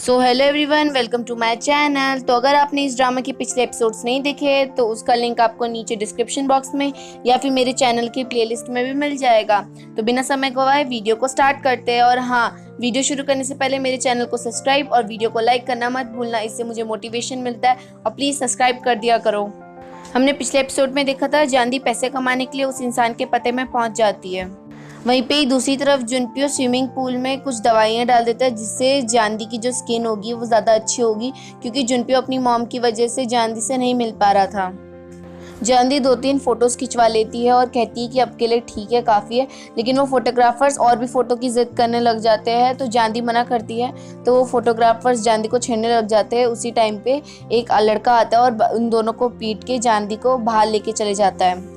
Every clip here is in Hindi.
So hello everyone, welcome to my channel. तो अगर आपने इस ड्रामा के पिछले एपिसोड्स नहीं देखे तो उसका लिंक आपको नीचे डिस्क्रिप्शन बॉक्स में या फिर मेरे चैनल की प्लेलिस्ट में भी मिल जाएगा। तो बिना समय गवाए वीडियो को स्टार्ट करते हैं। और हाँ, वीडियो शुरू करने से पहले मेरे चैनल को सब्सक्राइब और वीडियो को लाइक करना मत भूलना, इससे मुझे मोटिवेशन मिलता है। और प्लीज़ सब्सक्राइब कर दिया करो। हमने पिछले एपिसोड में देखा था जानदी पैसे कमाने के लिए उस इंसान के पते में पहुंच जाती है। वहीं पे ही दूसरी तरफ जुनपियो स्विमिंग पूल में कुछ दवाइयाँ डाल देता है जिससे जानदी की जो स्किन होगी वो ज़्यादा अच्छी होगी, क्योंकि जुनपियो अपनी मॉम की वजह से जानदी से नहीं मिल पा रहा था। जानदी 2-3 फोटोज़ खिंचवा लेती है और कहती है कि अब के लिए ठीक है, काफ़ी है। लेकिन वो फोटोग्राफर्स और भी फ़ोटो की ज़िद करने लग जाते हैं, तो जानदी मना करती है। तो वो फोटोग्राफर्स जानदी को छेड़ने लग जाते हैं। उसी टाइम पे एक लड़का आता है और उन दोनों को पीट के जानदी को बाहर लेके चले जाता है।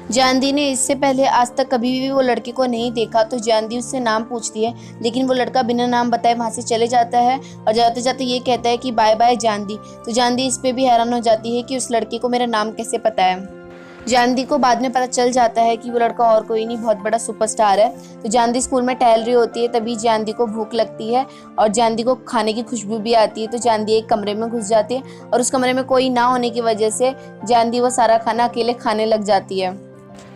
जानदी ने इससे पहले आज तक कभी भी वो लड़के को नहीं देखा, तो जानदी उससे नाम पूछती है, लेकिन वो लड़का बिना नाम बताए वहाँ से चले जाता है और जाते जाते ये कहता है कि बाय बाय जानदी। तो जानदी इस पे भी हैरान हो जाती है कि उस लड़के को मेरा नाम कैसे पता है। जानदी को बाद में पता चल जाता है कि वो लड़का और कोई नहीं, बहुत बड़ा सुपरस्टार है। तो जानदी स्कूल में टहल रही होती है, तभी जानदी को भूख लगती है और जानदी को खाने की खुशबू भी आती है। तो जानदी एक कमरे में घुस जाती है और उस कमरे में कोई ना होने की वजह से जानदी वो सारा खाना अकेले खाने लग जाती है।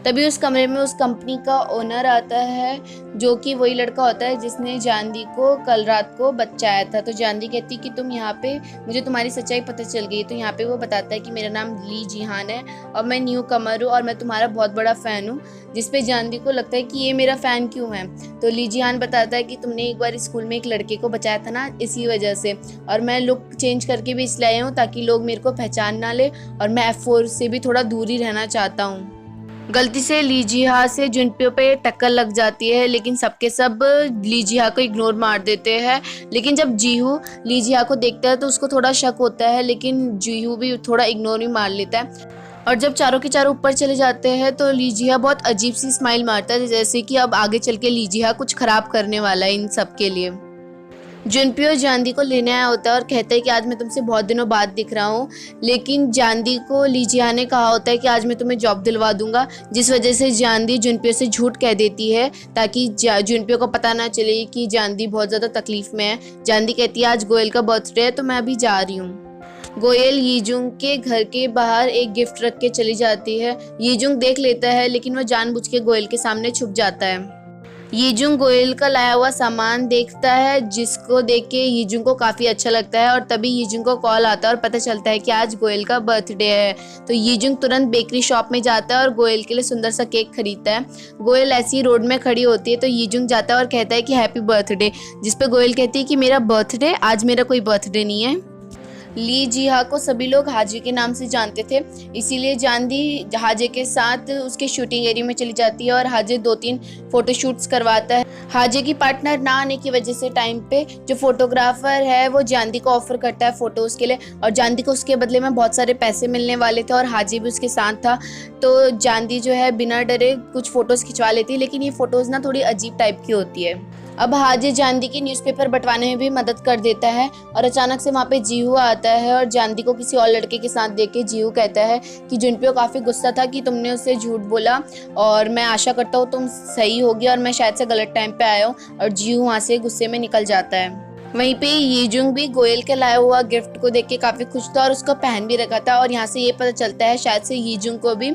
तभी उस कमरे में उस कंपनी का ओनर आता है, जो कि वही लड़का होता है जिसने जानदी को कल रात को बचाया था। तो जानदी कहती कि तुम यहाँ पे, मुझे तुम्हारी सच्चाई पता चल गई। तो यहाँ पे वो बताता है कि मेरा नाम ली जिहान है और मैं न्यू कमर हूँ और मैं तुम्हारा बहुत बड़ा फ़ैन हूँ। जिस पे जानदी को लगता है कि ये मेरा फ़ैन क्यों है। तो ली जिहान बताता है कि तुमने एक बार स्कूल में एक लड़के को बचाया था ना, इसी वजह से। और मैं लुक चेंज करके भी इसलिए आई हूँ ताकि लोग मेरे को पहचान ना ले, और मैं F4 से भी थोड़ा दूर ही रहना चाहता हूँ। गलती से ली जिहा से जुनपियो पे टक्कर लग जाती है, लेकिन सबके सब ली जिहा को इग्नोर मार देते हैं। लेकिन जब जीहू ली जिहा को देखता है तो उसको थोड़ा शक होता है, लेकिन जीहू भी थोड़ा इग्नोर ही मार लेता है। और जब चारों के चारों ऊपर चले जाते हैं तो ली जिहा बहुत अजीब सी स्माइल मारता है, जैसे कि अब आगे चल के ली जिहा कुछ खराब करने वाला है इन सब के लिए। जुनपियो जानदी को लेने आया होता है और कहता है कि आज मैं तुमसे बहुत दिनों बाद दिख रहा हूँ। लेकिन जानदी को ली जिहा ने कहा होता है कि आज मैं तुम्हें जॉब दिलवा दूंगा, जिस वजह से जानदी जुनपियो से झूठ कह देती है ताकि जुनपियो को पता ना चले कि जानदी बहुत ज़्यादा तकलीफ में है। जानदी कहती है आज गोयल का बर्थडे है तो मैं अभी जा रही हूँ। गोयल यीजुंग के घर के बाहर एक गिफ्ट रख के चली जाती है। यीजुंग देख लेता है, लेकिन वह जानबूझ के गोयल के सामने छुप जाता है। यीजुंग गोयल का लाया हुआ सामान देखता है, जिसको देख के यीजुंग को काफ़ी अच्छा लगता है। और तभी यीजुंग को कॉल आता है और पता चलता है कि आज गोयल का बर्थडे है। तो यीजुंग तुरंत बेकरी शॉप में जाता है और गोयल के लिए सुंदर सा केक खरीदता है। गोयल ऐसी रोड में खड़ी होती है तो यीजुंग जाता है और कहता है कि हैप्पी बर्थडे, जिस पे गोयल कहती है कि मेरा बर्थडे, आज मेरा कोई बर्थडे नहीं है। ली जिहा को सभी लोग हाजे के नाम से जानते थे, इसीलिए जानदी हाजे के साथ उसके शूटिंग एरिया में चली जाती है और हाजे 2-3 फोटो शूट्स करवाता है। हाजे की पार्टनर ना आने की वजह से टाइम पे जो फोटोग्राफर है वो जानदी को ऑफर करता है फ़ोटोज़ के लिए, और जानदी को उसके बदले में बहुत सारे पैसे मिलने वाले थे और हाजे भी उसके साथ था। तो जानदी जो है बिना डरे कुछ फ़ोटोज़ खिंचवा लेती है, लेकिन ये फ़ोटोज़ ना थोड़ी अजीब टाइप की होती है। अब हाजे जानदी की न्यूज़पेपर बंटवाने में भी मदद कर देता है और अचानक से वहाँ पे जीहू आता है और जानदी को किसी और लड़के के साथ देख के जीहू कहता है कि जुनपियो काफ़ी गुस्सा था कि तुमने उससे झूठ बोला, और मैं आशा करता हूँ तुम सही होगी और मैं शायद से गलत टाइम पे आया हूँ। और जीहू वहाँ से गुस्से में निकल जाता है। वहीं पे यीजुंग भी गोयल के लाया हुआ गिफ्ट को देख के काफ़ी खुश था और उसको पहन भी रखा था। और यहाँ से ये पता चलता है शायद से यीजुंग को भी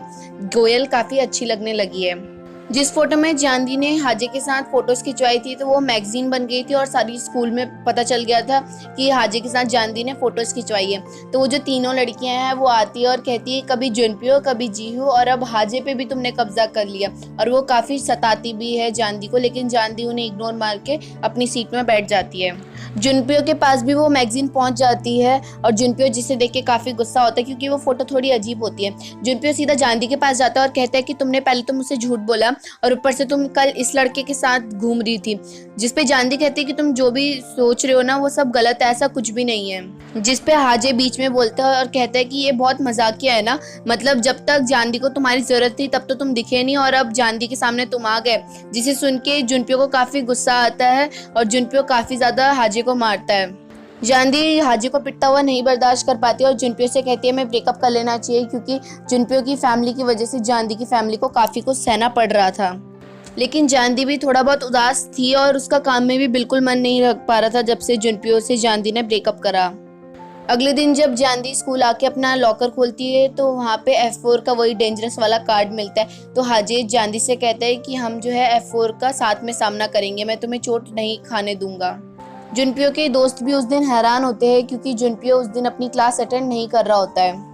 गोयल काफ़ी अच्छी लगने लगी है। जिस फोटो में जानदी ने हाजे के साथ फोटोज़ खिंचवाई थी तो वो मैगजीन बन गई थी और सारी स्कूल में पता चल गया था कि हाजे के साथ जानदी ने फ़ोटोज़ खिंचवाई है। तो वो जो तीनों लड़कियां हैं वो आती है और कहती है कभी जुनपियो, कभी जीहू और अब हाजे पे भी तुमने कब्जा कर लिया। और वो काफ़ी सताती भी है जानदी को, लेकिन जानदी उन्हें इग्नोर मार के अपनी सीट में बैठ जाती है। जुनपियो के पास भी वो मैगजीन पहुंच जाती है और जुनपियो जिसे देख के काफ़ी गुस्सा होता है क्योंकि वो फ़ोटो थोड़ी अजीब होती है। जुनपियो सीधा जानदी के पास जाता है और कहता है कि तुमने पहले तो मुझसे झूठ बोला और ऊपर से तुम कल इस लड़के के साथ घूम रही थी। जिस पे जानदी कहती है कि तुम जो भी सोच रहे हो ना वो सब गलत है, ऐसा कुछ भी नहीं है। जिस पे हाजे बीच में बोलता है और कहता है कि ये बहुत मजाकिया है ना, मतलब जब तक जानदी को तुम्हारी ज़रूरत थी तब तो तुम दिखे नहीं और अब जानदी के सामने तुम आ गए। जिसे सुन के जुनपियो को काफ़ी गुस्सा आता है और जुनपियो काफ़ी ज़्यादा हाजे को मारता है। जानदी हाजे को पिटता हुआ नहीं बर्दाश्त कर पाती और जुनपियो से कहती है मैं ब्रेकअप कर लेना चाहिए, क्योंकि जुनपियो की फैमिली की वजह से जानदी की फैमिली को काफ़ी कुछ सहना पड़ रहा था। लेकिन जानदी भी थोड़ा बहुत उदास थी और उसका काम में भी बिल्कुल मन नहीं रख पा रहा था जब से जुनप्यो से जानदी ने ब्रेकअप करा। अगले दिन जब जानदी स्कूल आके अपना लॉकर खोलती है तो वहाँ पे F4 का वही डेंजरस वाला कार्ड मिलता है। तो हाजिर जानदी से कहता है कि हम जो है F4 का साथ में सामना करेंगे, मैं तुम्हें चोट नहीं खाने दूंगा। जुनप्यो के दोस्त भी उस दिन हैरान होते हैं क्योंकि जुनप्यो उस दिन अपनी क्लास अटेंड नहीं कर रहा होता है।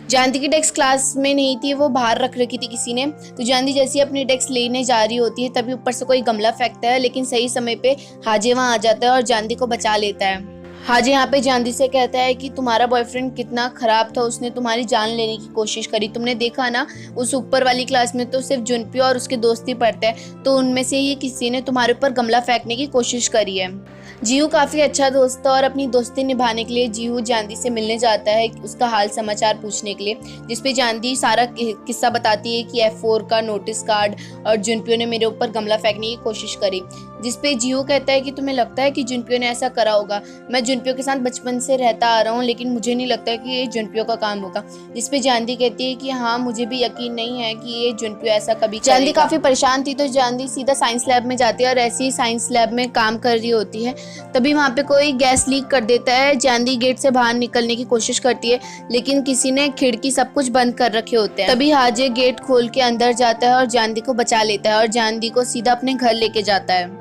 जानदी की डेस्क क्लास में नहीं थी, वो बाहर रख रखी थी किसी ने। तो जानदी जैसे ही अपनी डेस्क लेने जा रही होती है तभी ऊपर से कोई गमला फेंकता है, लेकिन सही समय पे हाजे वहाँ आ जाता है और जानदी को बचा लेता है। हाजे यहाँ पे जानदी से कहता है कि तुम्हारा बॉयफ्रेंड कितना खराब था, उसने तुम्हारी जान लेने की कोशिश करी। तुमने देखा ना, उस ऊपर वाली क्लास में तो सिर्फ जुनप्यो और उसके दोस्त ही पढ़ते हैं, तो उनमें से ही किसी ने तुम्हारे ऊपर गमला फेंकने की कोशिश करी है। जीहू काफ़ी अच्छा दोस्त था और अपनी दोस्ती निभाने के लिए जीहू जानदी से मिलने जाता है उसका हाल समाचार पूछने के लिए, जिसपे जानदी सारा किस्सा बताती है कि F4 का नोटिस कार्ड और जुनप्यो ने मेरे ऊपर गमला फेंकने की कोशिश करी। जिसपे जीहू कहता है कि तुम्हें लगता है कि जुनप्यो ने ऐसा करा होगा? मैं जुनप्यो के साथ बचपन से रहता आ रहा हूँ, लेकिन मुझे नहीं लगता कि ये जुनप्यो का काम होगा। जिसपे जानदी कहती है कि हाँ, मुझे भी यकीन नहीं है कि ये जुनप्यो ऐसा कभी करेगा। जानदी काफ़ी परेशान थी तो जानदी सीधा साइंस लैब में जाती है और ऐसे ही साइंस लैब में काम कर रही होती है। तभी वहाँ पे कोई गैस लीक कर देता है। जानदी गेट से बाहर निकलने की कोशिश करती है, लेकिन किसी ने खिड़की सब कुछ बंद कर रखे होते हैं। तभी हाजे गेट खोल के अंदर जाता है और जानदी को बचा लेता है और जानदी को सीधा अपने घर लेके जाता है।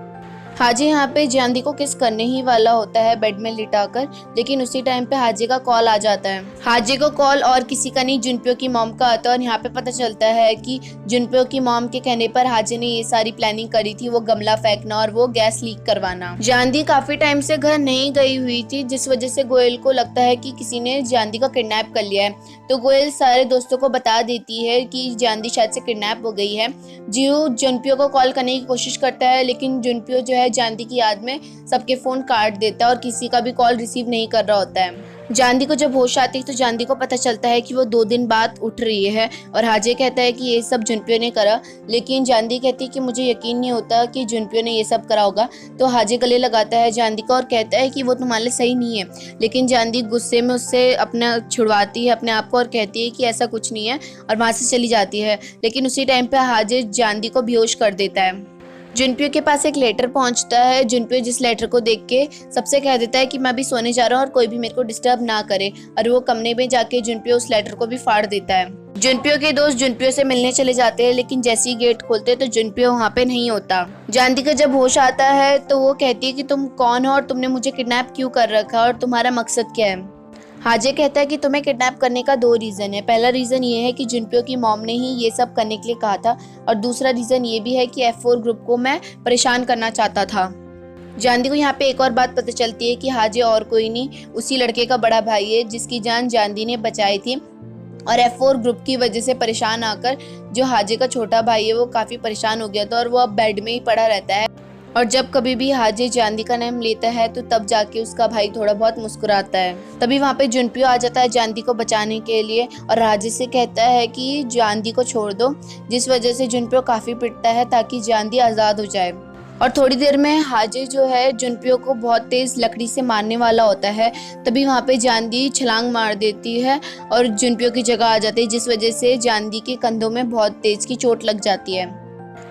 हाजे यहाँ पे जानदी को किस करने ही वाला होता है बेड में लिटाकर, लेकिन उसी टाइम पे हाजे का कॉल आ जाता है। हाजे को कॉल और किसी का नहीं, जुनप्यो की मॉम का आता है और यहाँ पे पता चलता है कि जुनप्यो की मॉम के कहने पर हाजे ने ये सारी प्लानिंग करी थी, वो गमला फेंकना और वो गैस लीक करवाना। जानदी काफी टाइम से घर नहीं गई हुई थी, जिस वजह से गोयल को लगता है कि किसी ने जानदी को किडनैप कर लिया है। तो गोयल सारे दोस्तों को बता देती है कि जानदी शायद से किडनैप हो गई है। जीहू जुनप्यो को कॉल करने की कोशिश करता है, लेकिन जुनप्यो जो है जानदी की याद में सबके फोन काट देता है और किसी का भी कॉल रिसीव नहीं कर रहा होता है। जानदी को जब होश आती है तो जानदी को पता चलता है कि वो 2 दिन बाद उठ रही है और हाजे कहता है कि ये सब जुनप्यो ने करा, लेकिन जानदी कहती है कि मुझे यकीन नहीं होता कि जुनप्यो ने ये सब करा होगा। तो हाजे गले लगाता है जानदी को और कहता है कि वो तुम्हारे लिए सही नहीं है, लेकिन जानदी गुस्से में उससे अपना छुड़वाती है अपने आप को और कहती है कि ऐसा कुछ नहीं है और वहाँ से चली जाती है। लेकिन उसी टाइम पर हाजे जानदी को बेहोश कर देता है। जुनप्यो के पास एक लेटर पहुंचता है। जुनप्यो जिस लेटर को देख के सबसे कह देता है कि मैं अभी सोने जा रहा हूँ और कोई भी मेरे को डिस्टर्ब ना करे, और वो कमरे में जाके जुनप्यो उस लेटर को भी फाड़ देता है। जुनप्यो के दोस्त जुनप्यो से मिलने चले जाते हैं, लेकिन जैसे ही गेट खोलते हैं तो जुनप्यो वहाँ पे नहीं होता। जानदी का जब होश आता है तो वो कहती है कि तुम कौन हो और तुमने मुझे किडनैप क्यों कर रखा और तुम्हारा मकसद क्या है। हाजे कहता है कि तुम्हें किडनैप करने का 2 रीज़न है। पहला रीज़न ये है कि जुनप्यो की मॉम ने ही ये सब करने के लिए कहा था, और दूसरा रीज़न ये भी है कि F4 ग्रुप को मैं परेशान करना चाहता था। जानदी को यहाँ पे एक और बात पता चलती है कि हाजे और कोई नहीं, उसी लड़के का बड़ा भाई है जिसकी जान जानदी ने बचाई थी, और F4 ग्रुप की वजह से परेशान आकर जो हाजे का छोटा भाई है वो काफ़ी परेशान हो गया था और वो अब बेड में ही पड़ा रहता है। और जब कभी भी हाजे जानदी का नाम लेता है तो तब जाके उसका भाई थोड़ा बहुत मुस्कुराता है। तभी वहाँ पे जुनप्यो आ जाता है जानदी को बचाने के लिए और हाजे से कहता है कि जानदी को छोड़ दो, जिस वजह से जुनप्यो काफ़ी पिटता है ताकि जानदी आज़ाद हो जाए। और थोड़ी देर में हाजे जो है जुनप्यो को बहुत तेज़ लकड़ी से मारने वाला होता है। तभी वहाँ पे जानदी छलांग मार देती है और जुनप्यो की जगह आ जाती है, जिस वजह से जानदी के कंधों में बहुत तेज़ की चोट लग जाती है।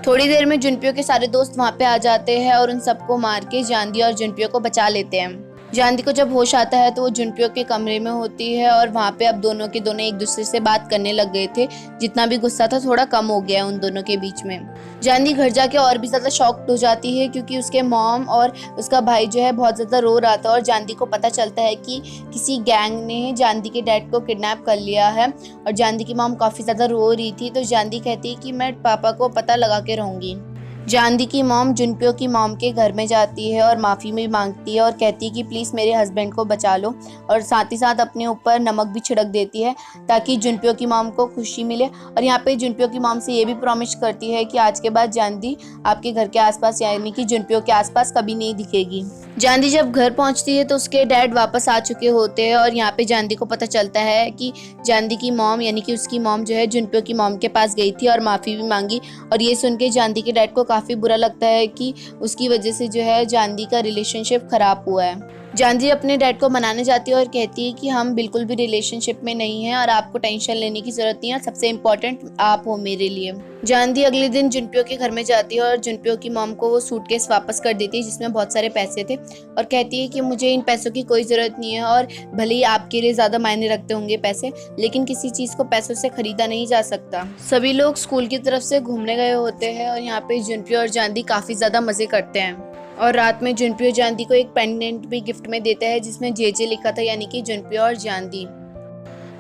थोड़ी देर में जुनप्यो के सारे दोस्त वहाँ पे आ जाते हैं और उन सबको मार के जानदी और जुनप्यो को बचा लेते हैं। जानदी को जब होश आता है तो वो जुनप्यो के कमरे में होती है और वहाँ पे अब दोनों के दोनों एक दूसरे से बात करने लग गए थे। जितना भी गुस्सा था थोड़ा कम हो गया उन दोनों के बीच में। जानदी घर जाके और भी ज़्यादा शॉक्ड हो जाती है क्योंकि उसके मॉम और उसका भाई जो है बहुत ज़्यादा रो रहा था और जानदी को पता चलता है कि किसी गैंग ने जानदी के डैड को किडनैप कर लिया है और जानदी की मॉम काफ़ी ज़्यादा रो रही थी। तो जानदी कहती है कि मैं पापा को पता लगा के रहूँगी। जानदी की मॉम जुनप्यो की मॉम के घर में जाती है और माफ़ी भी मांगती है और कहती है कि प्लीज़ मेरे हस्बैंड को बचा लो, और साथ ही साथ अपने ऊपर नमक भी छिड़क देती है ताकि जुनप्यो की मॉम को खुशी मिले। और यहाँ पे जुनप्यो की मॉम से ये भी प्रॉमिस करती है कि आज के बाद जानदी आपके घर के आसपास यानी कि जुनप्यो के आसपास कभी नहीं दिखेगी। जानदी जब घर पहुँचती है तो उसके डैड वापस आ चुके होते हैं और यहाँ पे जानदी को पता चलता है कि जानदी की मॉम यानी कि उसकी मॉम जो है जुनप्यो की मॉम के पास गई थी और माफ़ी भी मांगी। और ये सुन के जानदी के डैड को काफ़ी बुरा लगता है कि उसकी वजह से जो है जानदी का रिलेशनशिप ख़राब हुआ है। जानवी अपने डैड को मनाने जाती है और कहती है कि हम बिल्कुल भी रिलेशनशिप में नहीं हैं और आपको टेंशन लेने की जरूरत नहीं है, सबसे इम्पोर्टेंट आप हो मेरे लिए। जानवी अगले दिन जुनप्यो के घर में जाती है और जुनप्यो की मॉम को वो सूटकेस वापस कर देती है जिसमें बहुत सारे पैसे थे और कहती है कि मुझे इन पैसों की कोई ज़रूरत नहीं है और भले ही आपके लिए ज़्यादा मायने रखते होंगे पैसे, लेकिन किसी चीज़ को पैसों से खरीदा नहीं जा सकता। सभी लोग स्कूल की तरफ से घूमने गए होते हैं और यहाँ पे जुनप्यो और जानवी काफ़ी ज़्यादा मज़े करते हैं और रात में जुनप्यो जानवी को एक पेंडेंट भी गिफ्ट में देता है जिसमें जे लिखा था, यानी कि जुनप्यो और जानवी।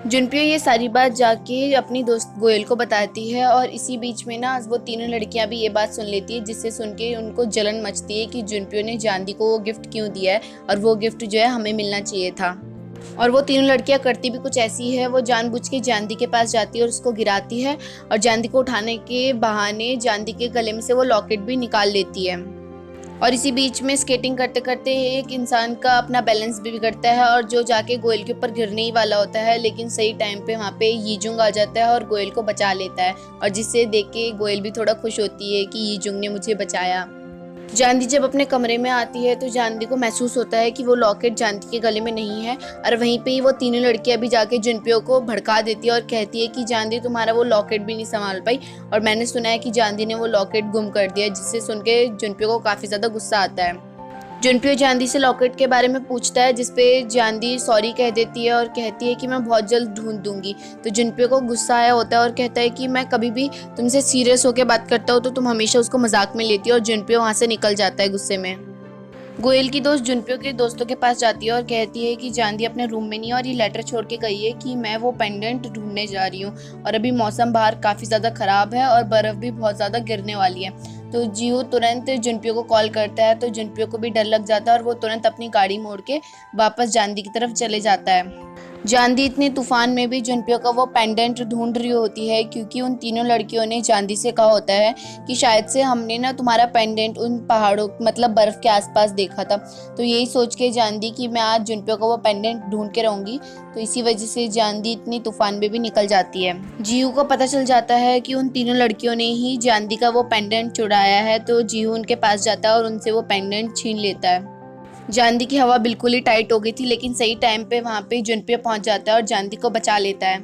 जुनप्यो ये सारी बात जाके अपनी दोस्त गोयल को बताती है और इसी बीच में ना वो तीनों लड़कियां भी ये बात सुन लेती है, जिससे सुन के उनको जलन मचती है कि जुनप्यो ने जानवी को वो गिफ्ट क्यों दिया है और वो गिफ्ट जो है हमें मिलना चाहिए था। और वो तीनों लड़कियां करती भी कुछ ऐसी है, वो जानबूझ के जानवी के पास जाती है और उसको गिराती है और जानवी को उठाने के बहाने जानवी के गले में से वो लॉकेट भी निकाल लेती है। और इसी बीच में स्केटिंग करते करते एक इंसान का अपना बैलेंस भी बिगड़ता है और जो जाके गोयल के ऊपर गिरने ही वाला होता है, लेकिन सही टाइम पे वहाँ पे यीजुंग आ जाता है और गोयल को बचा लेता है और जिससे देख के गोयल भी थोड़ा खुश होती है कि यीजुंग ने मुझे बचाया। जानवी जब अपने कमरे में आती है तो जानवी को महसूस होता है कि वो लॉकेट जानवी के गले में नहीं है और वहीं पे ही वो तीनों लड़कियां भी जाके जुनप्यो को भड़का देती है और कहती है कि जानवी तुम्हारा वो लॉकेट भी नहीं संभाल पाई और मैंने सुना है कि जानवी ने वो लॉकेट गुम कर दिया, जिससे सुन के जुनप्यो को काफ़ी ज़्यादा गुस्सा आता है। जुनप्यो जानवी से लॉकेट के बारे में पूछता है जिसपे जानवी सॉरी कह देती है और कहती है कि मैं बहुत जल्द ढूंढ दूंगी। तो जुनप्यो को गुस्सा आया होता है और कहता है कि मैं कभी भी तुमसे सीरियस होकर बात करता हूँ तो तुम हमेशा उसको मजाक में लेती हो और जुनप्यो वहाँ से निकल जाता है गुस्से में। गोयल की दोस्त जुनप्यो के दोस्तों के पास जाती है और कहती है कि जानवी अपने रूम में नहीं और ये लेटर छोड़ के गई है कि मैं वो पेंडेंट ढूंढने जा रही हूँ और अभी मौसम बाहर काफ़ी ज़्यादा ख़राब है और बर्फ़ भी बहुत ज़्यादा गिरने वाली है। तो जियो तुरंत जुनप्यो को कॉल करता है तो जुनप्यो को भी डर लग जाता है और वो तुरंत अपनी गाड़ी मोड़ के वापस जानवी की तरफ चले जाता है। जानवी इतने तूफान में भी जुनप्यो का वो पेंडेंट ढूंढ रही होती है क्योंकि उन तीनों लड़कियों ने जानवी से कहा होता है कि शायद से हमने ना तुम्हारा पेंडेंट उन पहाड़ों मतलब बर्फ़ के आसपास देखा था। तो यही सोच के जानवी कि मैं आज जुनप्यो का वो पेंडेंट ढूंढ के रहूँगी, तो इसी वजह से जानवी इतनी तूफान में भी निकल जाती है। जीहू को पता चल जाता है कि उन तीनों लड़कियों ने ही जानवी का वो पेंडेंट चुराया है, तो जीहू उनके पास जाता है और उनसे वो पेंडेंट छीन लेता है। जानवी की हवा बिल्कुल ही टाइट हो गई थी, लेकिन सही टाइम पे वहाँ पे जुनप्यो पहुँच जाता है और जानवी को बचा लेता है।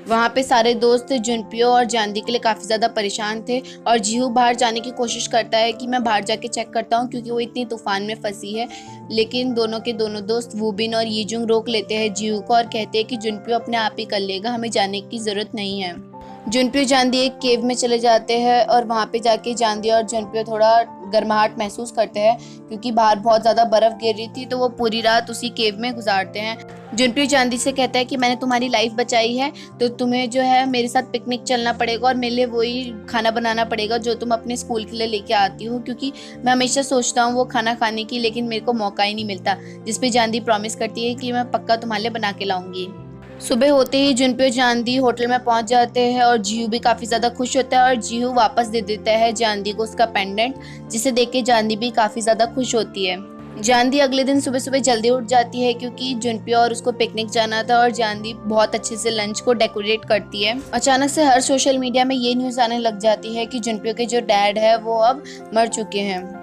वहाँ पे सारे दोस्त जुनप्यो और जानवी के लिए काफ़ी ज़्यादा परेशान थे और जीहू बाहर जाने की कोशिश करता है कि मैं बाहर जाके चेक करता हूँ क्योंकि वो इतनी तूफान में फंसी है, लेकिन दोनों के दोनों दोस्त वूबिन और यीजुंग रोक लेते हैं जीहू को और कहते हैं कि जुनप्यो अपने आप ही कर लेगा, हमें जाने की ज़रूरत नहीं है। जुनप्यो जानवी एक केव में चले जाते हैं और वहाँ पे जाके जानवी और जुनप्यो थोड़ा गर्माहट महसूस करते हैं क्योंकि बाहर बहुत ज़्यादा बर्फ़ गिर रही थी, तो वो पूरी रात उसी केव में गुजारते हैं। जुनप्यो जानवी से कहता है कि मैंने तुम्हारी लाइफ बचाई है तो तुम्हें जो है मेरे साथ पिकनिक चलना पड़ेगा और मेरे लिए वही खाना बनाना पड़ेगा जो तुम अपने स्कूल के लिए लेके आती हो, क्योंकि मैं हमेशा सोचता हूँ वो खाना खाने की, लेकिन मेरे को मौका ही नहीं मिलता। जिस पे जानवी प्रॉमिस करती है कि मैं पक्का तुम्हारे लिए बना के लाऊंगी। सुबह होते ही जुनप्यो जानवी होटल में पहुंच जाते हैं और जीहू भी काफ़ी ज़्यादा खुश होता है और जीहू वापस दे देता है जानवी को उसका पेंडेंट, जिसे देख के जानवी भी काफ़ी ज़्यादा खुश होती है। जानवी अगले दिन सुबह सुबह जल्दी उठ जाती है क्योंकि जुनप्यो और उसको पिकनिक जाना था और जानवी बहुत अच्छे से लंच को डेकोरेट करती है। अचानक से हर सोशल मीडिया में ये न्यूज़ आने लग जाती है कि जुनप्यो के जो डैड है वो अब मर चुके हैं।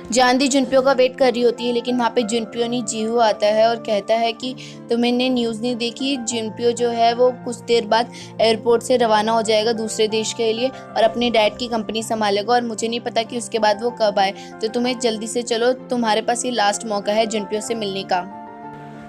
जानवी जुनप्यो का वेट कर रही होती है, लेकिन वहाँ पे जुनप्यो नहीं जीहू आता है और कहता है कि तुमने न्यूज़ नहीं देखी, जुनप्यो जो है वो कुछ देर बाद एयरपोर्ट से रवाना हो जाएगा दूसरे देश के लिए और अपने डैड की कंपनी संभालेगा और मुझे नहीं पता कि उसके बाद वो कब आए, तो तुम्हें जल्दी से चलो, तुम्हारे पास ये लास्ट मौका है जुनप्यो से मिलने का।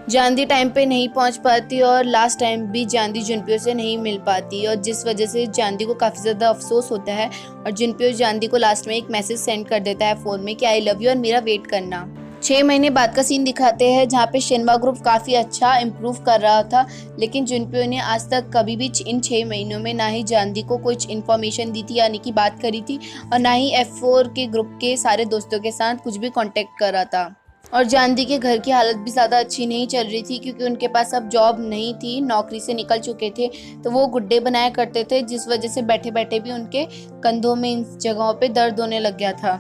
जानवी टाइम पे नहीं पहुंच पाती और लास्ट टाइम भी जानवी जुनप्यो से नहीं मिल पाती और जिस वजह से जानवी को काफ़ी ज़्यादा अफसोस होता है और जुनप्यो जानवी को लास्ट में एक मैसेज सेंड कर देता है फ़ोन में कि आई लव यू और मेरा वेट करना। 6 महीने बाद का सीन दिखाते हैं जहाँ पे शिन्वा ग्रुप काफ़ी अच्छा इम्प्रूव कर रहा था, लेकिन जुनप्यो ने आज तक कभी भी इन 6 महीनों में ना ही जानवी को कुछ इन्फॉर्मेशन दी थी, यानी कि बात करी थी, और ना ही F4 के ग्रुप के सारे दोस्तों के साथ कुछ भी कॉन्टेक्ट कर रहा था। और जानवी के घर की हालत भी ज़्यादा अच्छी नहीं चल रही थी क्योंकि उनके पास अब जॉब नहीं थी, नौकरी से निकल चुके थे, तो वो गुड्डे बनाया करते थे जिस वजह से बैठे बैठे भी उनके कंधों में इन जगहों पे दर्द होने लग गया था।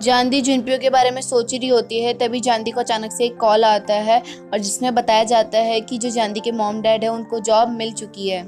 जानवी जुनप्यो के बारे में सोच रही होती है, तभी जानवी को अचानक से एक कॉल आता है और जिसमें बताया जाता है कि जो जानवी के मॉम डैड है उनको जॉब मिल चुकी है।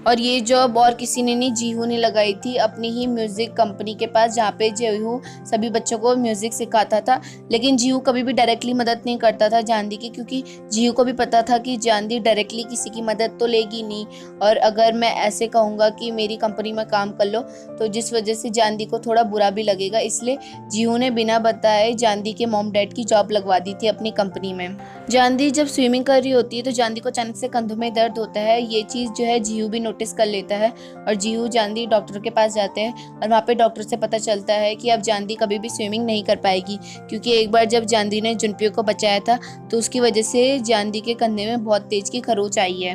और ये जॉब और किसी ने नहीं, जीहू ने लगाई थी अपनी ही म्यूज़िक कंपनी के पास, जहाँ पे जीहू सभी बच्चों को म्यूज़िक सिखाता था। लेकिन जीहू कभी भी डायरेक्टली मदद नहीं करता था जानवी की, क्योंकि जीहू को भी पता था कि जानवी डायरेक्टली किसी की मदद तो लेगी नहीं, और अगर मैं ऐसे कहूँगा कि मेरी कंपनी में काम कर लो तो जिस वजह से जानवी को थोड़ा बुरा भी लगेगा, इसलिए जीहू ने बिना बताए जानवी के मॉम डैड की जॉब लगवा दी थी अपनी कंपनी में। जानवी जब स्विमिंग कर रही होती है तो जानवी को अचानक से कंधों में दर्द होता है। ये चीज़ जो है जीहू भी नोटिस कर लेता है, और जीहू जानवी डॉक्टर के पास जाते हैं, और वहाँ पे डॉक्टर से पता चलता है कि अब जानवी कभी भी स्विमिंग नहीं कर पाएगी, क्योंकि एक बार जब जानवी ने जुनपियो को बचाया था तो उसकी वजह से जानवी के कंधे में बहुत तेज की खरोंच आई है।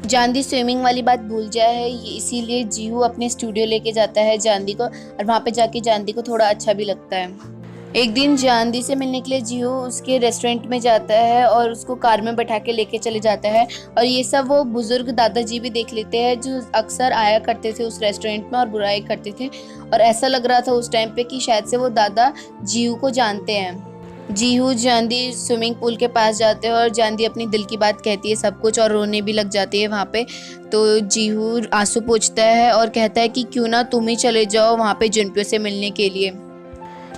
जानवी स्विमिंग वाली बात भूल जाए है, इसीलिए जीहू अपने स्टूडियो लेके जाता है जानवी को, और वहाँ पे जाके जानवी को थोड़ा अच्छा भी लगता है। एक दिन जानवी से मिलने के लिए जीहू उसके रेस्टोरेंट में जाता है और उसको कार में बैठा के लेके चले जाता है, और ये सब वो बुजुर्ग दादाजी भी देख लेते हैं जो अक्सर आया करते थे उस रेस्टोरेंट में और बुराई करते थे, और ऐसा लग रहा था उस टाइम पे कि शायद से वो दादा जीहू को जानते हैं। जीहू जानवी स्विमिंग पूल के पास जाते हैं और जानवी अपनी दिल की बात कहती है सब कुछ, और रोने भी लग जाती है वहाँ पे। तो जीहू आंसू पोंछता है और कहता है कि क्यों ना तुम ही चले जाओ वहाँ पे जुनपियो से मिलने के लिए।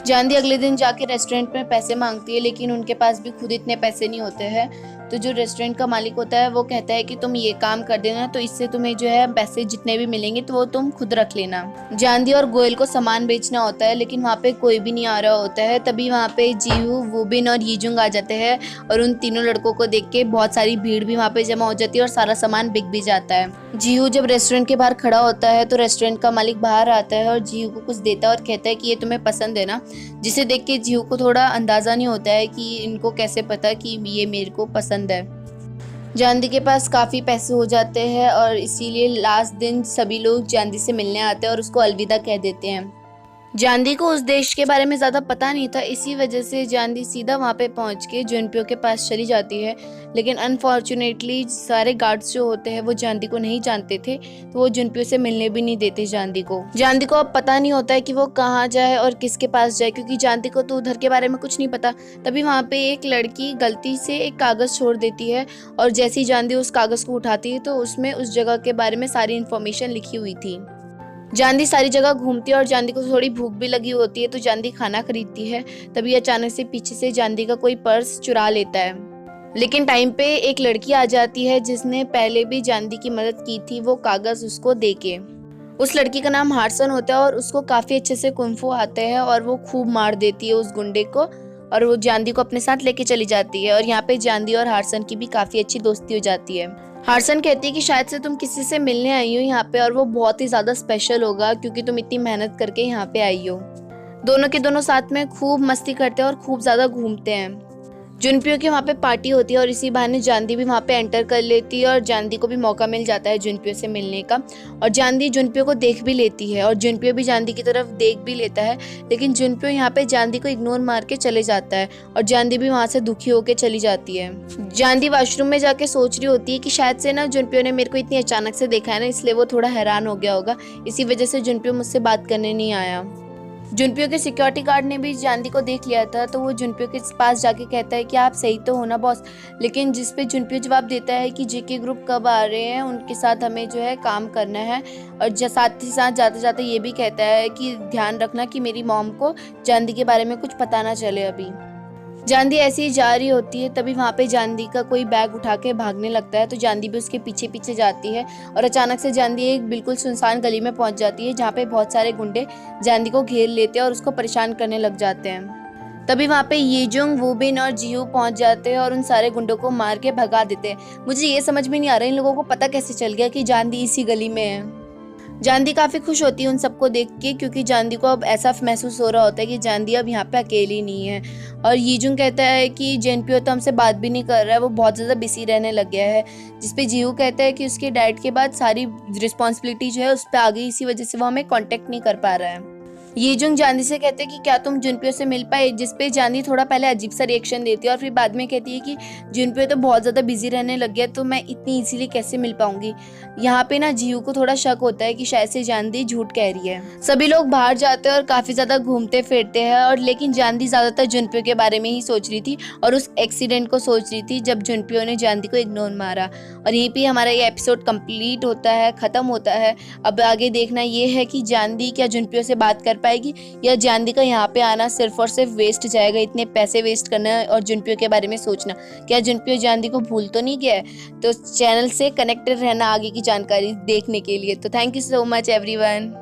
जानवी अगले दिन जाके रेस्टोरेंट में पैसे मांगती है, लेकिन उनके पास भी खुद इतने पैसे नहीं होते हैं। तो जो रेस्टोरेंट का मालिक होता है वो कहता है कि तुम ये काम कर देना, तो इससे तुम्हें जो है पैसे जितने भी मिलेंगे तो वो तुम खुद रख लेना। जानवी और गोयल को सामान बेचना होता है, लेकिन वहाँ पे कोई भी नहीं आ रहा होता है। तभी वहाँ पे जीहू, वूबिन और यीजुंग आ जाते हैं, और उन तीनों लड़कों को देख के बहुत सारी भीड़ भी वहाँ पे जमा हो जाती है और सारा सामान बिक भी जाता है। जीहू जब रेस्टोरेंट के बाहर खड़ा होता है तो रेस्टोरेंट का मालिक बाहर आता है और जीहू को कुछ देता है और कहता है कि ये तुम्हें पसंद है ना, जिसे देख के जीहू को थोड़ा अंदाज़ा नहीं होता है कि इनको कैसे पता कि ये मेरे को पसंद है। जानवी के पास काफ़ी पैसे हो जाते हैं, और इसीलिए लास्ट दिन सभी लोग जानवी से मिलने आते हैं और उसको अलविदा कह देते हैं। जानवी को उस देश के बारे में ज़्यादा पता नहीं था, इसी वजह से जानवी सीधा वहाँ पे पहुँच के जुनपियो के पास चली जाती है। लेकिन अनफॉर्चुनेटली सारे गार्ड्स जो होते हैं वो जानवी को नहीं जानते थे, तो वो जुनपियो से मिलने भी नहीं देते जानवी को। जानवी को अब पता नहीं होता है कि वो कहाँ जाए और किसके पास जाए, क्योंकि जानवी को तो उधर के बारे में कुछ नहीं पता। तभी वहाँ पे एक लड़की गलती से एक कागज़ छोड़ देती है, और जैसे ही जानवी उस कागज़ को उठाती है तो उसमें उस जगह के बारे में सारी इन्फॉर्मेशन लिखी हुई थी। जानवी सारी जगह घूमती है और जानवी को थोड़ी भूख भी लगी होती है, तो जानवी खाना खरीदती है। तभी अचानक से पीछे से जानवी का कोई पर्स चुरा लेता है, लेकिन टाइम पे एक लड़की आ जाती है जिसने पहले भी जानवी की मदद की थी वो कागज़ उसको देके। उस लड़की का नाम हारसन होता है और उसको काफ़ी अच्छे से कुंफू आते हैं, और वो खूब मार देती है उस गुंडे को, और वो जानवी को अपने साथ लेके चली जाती है। और यहाँ पे जानवी और हारसन की भी काफ़ी अच्छी दोस्ती हो जाती है। हारसन कहती है कि शायद से तुम किसी से मिलने आई हो यहाँ पे, और वो बहुत ही ज़्यादा स्पेशल होगा क्योंकि तुम इतनी मेहनत करके यहाँ पे आई हो। दोनों के दोनों साथ में खूब मस्ती करते हैं और खूब ज़्यादा घूमते हैं। जुनपियो की वहाँ पे पार्टी होती है, और इसी बहाने जानवी भी वहाँ पे एंटर कर लेती है, और जानवी को भी मौका मिल जाता है जुनपियो से मिलने का। और जानवी जुनपियो को देख भी लेती है, और जुनपियो भी जानवी की तरफ देख भी लेता है, लेकिन जुनपियो यहाँ पे जानवी को इग्नोर मार के चले जाता है, और जानवी भी वहाँ से दुखी होकर चली जाती है। जानवी वॉशरूम में जाके सोच रही होती है कि शायद से ना जुनपियो ने मेरे को इतनी अचानक से देखा है ना, इसलिए वो थोड़ा हैरान हो गया होगा, इसी वजह से जुनपियो मुझसे बात करने नहीं आया। जुनपियो के सिक्योरिटी गार्ड ने भी जानवी को देख लिया था, तो वो जुनपियो के पास जाके कहता है कि आप सही तो हो ना बॉस। लेकिन जिस पे जुनपियो जवाब देता है कि जेके ग्रुप कब आ रहे हैं, उनके साथ हमें जो है काम करना है, और साथ ही साथ जाते जाते ये भी कहता है कि ध्यान रखना कि मेरी मॉम को जानवी के बारे में कुछ पता ना चले अभी। जानवी ऐसे ही जा रही होती है, तभी वहाँ पे जानवी का कोई बैग उठा के भागने लगता है, तो जानवी भी उसके पीछे पीछे जाती है, और अचानक से जानवी एक बिल्कुल सुनसान गली में पहुँच जाती है जहाँ पे बहुत सारे गुंडे जानवी को घेर लेते हैं और उसको परेशान करने लग जाते हैं। तभी वहाँ पे यीजुंग, वूबिन और जीहू पहुँच जाते हैं और उन सारे गुंडों को मार के भगा देते हैं। मुझे ये समझ में नहीं आ रहा इन लोगों को पता कैसे चल गया कि जानवी इसी गली में है। जानवी काफ़ी खुश होती है उन सबको देख के, क्योंकि जानवी को अब ऐसा महसूस हो रहा होता है कि जानवी अब यहाँ पे अकेली नहीं है। और यीजुंग कहता है कि जुनपियो तो हमसे बात भी नहीं कर रहा है, वो बहुत ज़्यादा बिजी रहने लग गया है, जिसपे जीहू कहता है कि उसके डैड के बाद सारी रिस्पॉन्सिबिलिटी जो है उस पर आ गई, इसी वजह से वो हमें कांटेक्ट नहीं कर पा रहा है। येजुंग जानवी से कहते हैं कि क्या तुम जुनप्यो से मिल पाए, जिस पे जानवी थोड़ा पहले अजीब सा रिएक्शन देती है और फिर बाद में कहती है कि जुनप्यो तो बहुत ज़्यादा बिजी रहने लग गया तो मैं इतनी इजीली कैसे मिल पाऊंगी। यहाँ पे ना जीहू को थोड़ा शक होता है कि शायद से जानवी झूठ कह रही है। सभी लोग बाहर जाते हैं और काफ़ी ज़्यादा घूमते फिरते हैं और लेकिन जानवी ज़्यादातर जुनप्यो के बारे में ही सोच रही थी और उस एक्सीडेंट को सोच रही थी जब जुनप्यो ने जानवी को इग्नोर मारा। और यहीं पे हमारा ये एपिसोड कंप्लीट होता है, ख़त्म होता है। अब आगे देखना ये है कि जानवी क्या जुनप्यो से बात कर पाएगी या जानवी का यहाँ पे आना सिर्फ और सिर्फ वेस्ट जाएगा, इतने पैसे वेस्ट करना और जुनप्यो के बारे में सोचना। क्या जुनप्यो जानवी को भूल तो नहीं गया है? तो चैनल से कनेक्टेड रहना आगे की जानकारी देखने के लिए। तो thank you so much everyone.